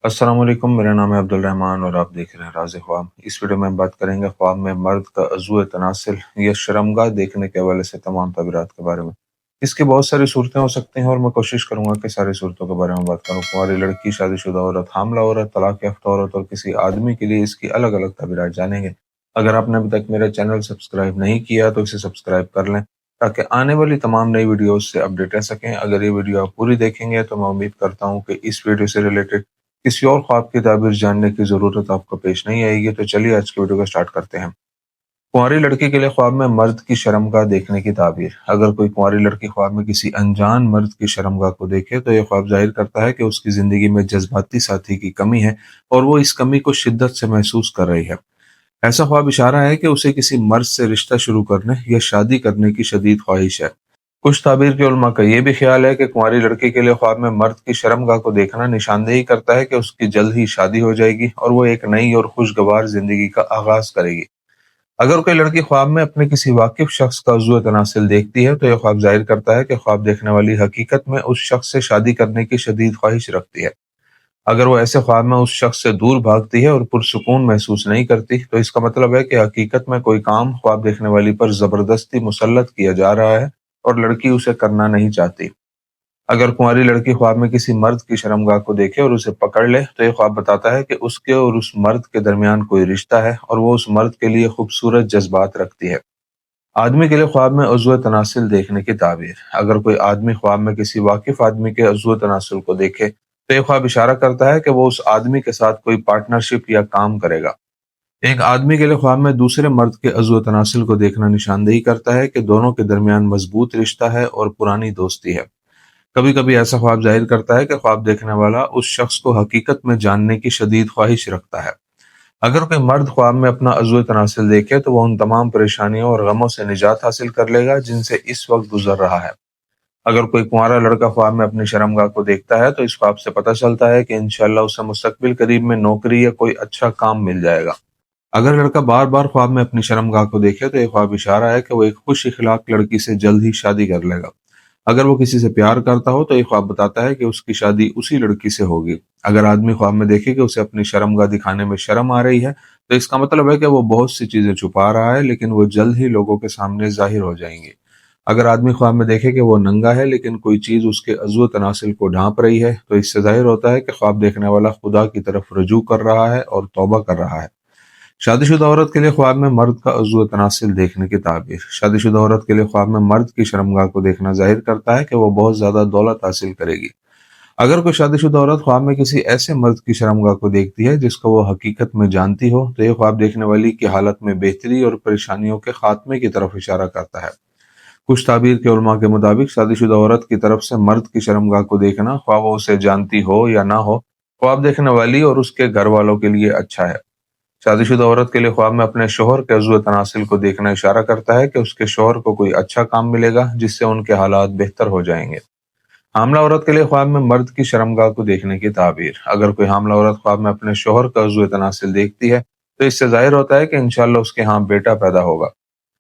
अस्सलाम वालेकुम, मेरा नाम है अब्दुल रहमान और आप देख रहे हैं राज़ ख्वाब। इस वीडियो में हम बात करेंगे ख्वाब में मर्द का अज़्व तनासिल या शर्मगाह देखने के हवाले से तमाम तबीरात के बारे में। इसकी बहुत सारी सूरतें हो सकती हैं और मैं कोशिश करूंगा कि सारी सूरतों के बारे में बात करूं। कुंवारी लड़की, शादीशुदा औरत, हामला औरत, तलाक याफ्ता औरत और किसी आदमी के लिए इसकी अलग अलग तबीरात जानेंगे। अगर आपने अभी तक मेरा चैनल सब्सक्राइब नहीं किया तो इसे सब्सक्राइब कर लें ताकि आने वाली तमाम नई वीडियोस से अपडेट रह सकें। अगर ये वीडियो आप पूरी देखेंगे तो मैं उम्मीद करता हूँ कि इस वीडियो से रिलेटेड किसी और ख्वाब की ताबीर जानने की ज़रूरत आपको पेश नहीं आएगी। तो चलिए आज की वीडियो को स्टार्ट करते हैं। कुंवारी लड़की के लिए ख्वाब में मर्द की शर्मगाह देखने की ताबीर। अगर कोई कुंवारी लड़की ख्वाब में किसी अनजान मर्द की शर्मगाह को देखे तो यह ख्वाब जाहिर करता है कि उसकी ज़िंदगी में जज्बाती साथी की कमी है और वो इस कमी को शिद्दत से महसूस कर रही है। ऐसा ख्वाब इशारा है कि उसे किसी मर्द से रिश्ता शुरू करने या शादी करने की शदीद ख्वाहिश है। कुछ ताबीर के उलमा का यह भी ख्याल है कि कुंवारी लड़की के लिए ख्वाब में मर्द की शर्मगाह को देखना निशानदेही करता है कि उसकी जल्द ही शादी हो जाएगी और वो एक नई और खुशगवार जिंदगी का आगाज करेगी। अगर कोई लड़की ख्वाब में अपने किसी वाकिफ शख्स का उज़्व तनासिल देखती है तो यह ख्वाब जाहिर करता है कि ख्वाब देखने वाली हकीकत में उस शख्स से शादी करने की शदीद ख्वाहिश रखती है। अगर वो ऐसे ख्वाब में उस शख्स से दूर भागती है और पुरसुकून महसूस नहीं करती तो इसका मतलब है कि हकीकत में कोई काम ख्वाब देखने वाली पर जबरदस्ती मुसल्लत किया जा रहा है और लड़की उसे करना नहीं चाहती। अगर कुंवारी लड़की ख्वाब में किसी मर्द की शर्मगाह को देखे और उसे पकड़ ले तो ये ख्वाब बताता है कि उसके और उस मर्द के दरमियान कोई रिश्ता है और वो उस मर्द के लिए खूबसूरत जज्बात रखती है। आदमी के लिए ख्वाब में उज़्व तनासिल देखने की ताबीर। अगर कोई आदमी ख्वाब में किसी वाकिफ आदमी के उज़्व तनासिल को देखे तो ये ख्वाब इशारा करता है कि वो उस आदमी के साथ कोई पार्टनरशिप या काम करेगा। एक आदमी के लिए ख्वाब में दूसरे मर्द के उज़्व तनासिल को देखना निशानदेही करता है कि दोनों के दरमियान मजबूत रिश्ता है और पुरानी दोस्ती है। कभी कभी ऐसा ख्वाब जाहिर करता है कि ख्वाब देखने वाला उस शख्स को हकीकत में जानने की शदीद ख्वाहिश रखता है। अगर कोई मर्द ख्वाब में अपना उज़्व तनासिल देखे तो वह उन तमाम परेशानियों और गमों से निजात हासिल कर लेगा जिनसे इस वक्त गुजर रहा है। अगर कोई कुंवारा लड़का ख्वाब में अपनी शर्मगाह को देखता है तो इस ख्वाब से पता चलता है कि इंशाअल्लाह उसे मुस्तकबिल करीब में नौकरी या कोई अच्छा काम मिल जाएगा। अगर लड़का बार बार ख्वाब में अपनी शर्मगाह को देखे तो यह ख्वाब इशारा है कि वो एक खुश इखलाक लड़की से जल्द ही शादी कर लेगा। अगर वो किसी से प्यार करता हो तो यह ख्वाब बताता है कि उसकी शादी उसी लड़की से होगी। अगर आदमी ख्वाब में देखे कि उसे अपनी शर्मगाह दिखाने में शर्म आ रही है तो इसका मतलब है कि वो बहुत सी चीजें छुपा रहा है लेकिन वो जल्द ही लोगों के सामने जाहिर हो जाएंगी। अगर आदमी ख्वाब में देखे कि वो नंगा है लेकिन कोई चीज उसके अज़्व तनासिल को ढांप रही है तो इससे जाहिर होता है कि ख्वाब देखने वाला खुदा की तरफ रजू कर रहा है और तौबा कर रहा है। शादीशुदा औरत के लिए ख्वाब में मर्द का उज़्व तनासिल देखने की ताबीर। शादीशुदा औरत के लिए ख्वाब में मर्द की शर्मगाह को देखना जाहिर करता है कि वो बहुत ज्यादा दौलत हासिल करेगी। अगर कोई शादीशुदा औरत ख्वाब में किसी ऐसे मर्द की शर्मगाह को देखती है जिसको वो हकीकत में जानती हो तो यह ख्वाब देखने वाली की हालत में बेहतरी और परेशानियों के खात्मे की तरफ इशारा करता है। कुछ ताबीर के उलमा के मुताबिक शादीशुदा औरत की तरफ से मर्द की शर्मगाह को देखना, ख्वाह वो उसे जानती हो या ना हो, ख्वाब देखने वाली और उसके घर वालों के लिए अच्छा है। शादीशुदा औरत के लिए ख्वाब में अपने शोहर के उज़्व तनासिल को देखना इशारा करता है कि उसके शोहर को कोई अच्छा काम मिलेगा जिससे उनके हालात बेहतर हो जाएंगे। हामला औरत के लिए ख्वाब में मर्द की शर्मगाह को देखने की ताबीर। अगर कोई हामला औरत ख्वाब में अपने शोहर का उज़्व तनासिल देखती है तो इससे जाहिर होता है कि इंशाअल्लाह उसके यहाँ बेटा पैदा होगा।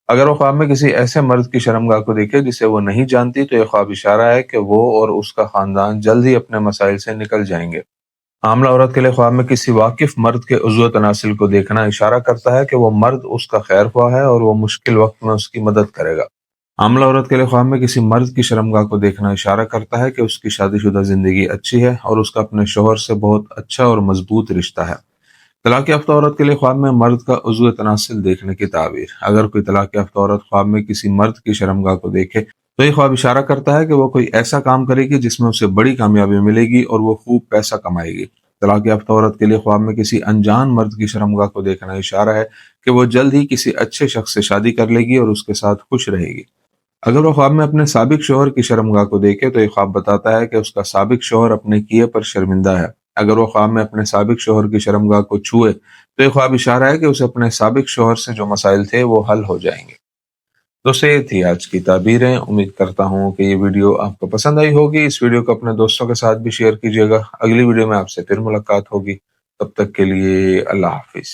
अगर वो ख्वाब में किसी ऐसे मर्द की शर्मगाह को देखे जिसे वो नहीं जानती तो यह ख्वाब इशारा है कि वो और उसका खानदान जल्द ही अपने मसाइल से निकल जाएंगे। आमला औरत के लिए ख्वाब में किसी वाकिफ मर्द के उज़्व तनासिल को देखना इशारा करता है कि वो मर्द उसका खैर ख्वाह है और वो मुश्किल वक्त में उसकी मदद करेगा। आमला औरत के लिए ख्वाब में किसी मर्द की शर्मगाह को देखना इशारा करता है कि उसकी शादीशुदा जिंदगी अच्छी है और उसका अपने शोहर से बहुत अच्छा और मजबूत रिश्ता है। तलाक याफ्ता औरत के लिए ख्वाब में मर्द का उज़्व तनासिल देखने की ताबीर। अगर कोई तलाक याफ्ता औरत ख्वाब में किसी मर्द की शर्मगाह को देखे तो ये ख्वाब इशारा करता है कि वो कोई ऐसा काम करेगी जिसमें उसे बड़ी कामयाबी मिलेगी और वो खूब पैसा कमाएगी। तलाक याफ्ता औरत के लिए ख्वाब में किसी अनजान मर्द की शर्मगाह को देखना इशारा है कि वो जल्द ही किसी अच्छे शख्स से शादी कर लेगी और उसके साथ खुश रहेगी। अगर वो ख्वाब में अपने साबिक शोहर की शर्मगाह को देखे तो ये ख्वाब बताता है कि उसका साबिक शोहर अपने किए पर शर्मिंदा है। अगर वो ख्वाब में अपने साबिक शोहर की शर्मगाह को छुए तो ये ख्वाब इशारा है कि उसे अपने साबिक शोहर से जो मसाइल थे वो हल हो जाएंगे। तो से ये थी आज की ताबीरें। उम्मीद करता हूँ कि ये वीडियो आपको पसंद आई होगी। इस वीडियो को अपने दोस्तों के साथ भी शेयर कीजिएगा। अगली वीडियो में आपसे फिर मुलाकात होगी। तब तक के लिए अल्लाह हाफिज।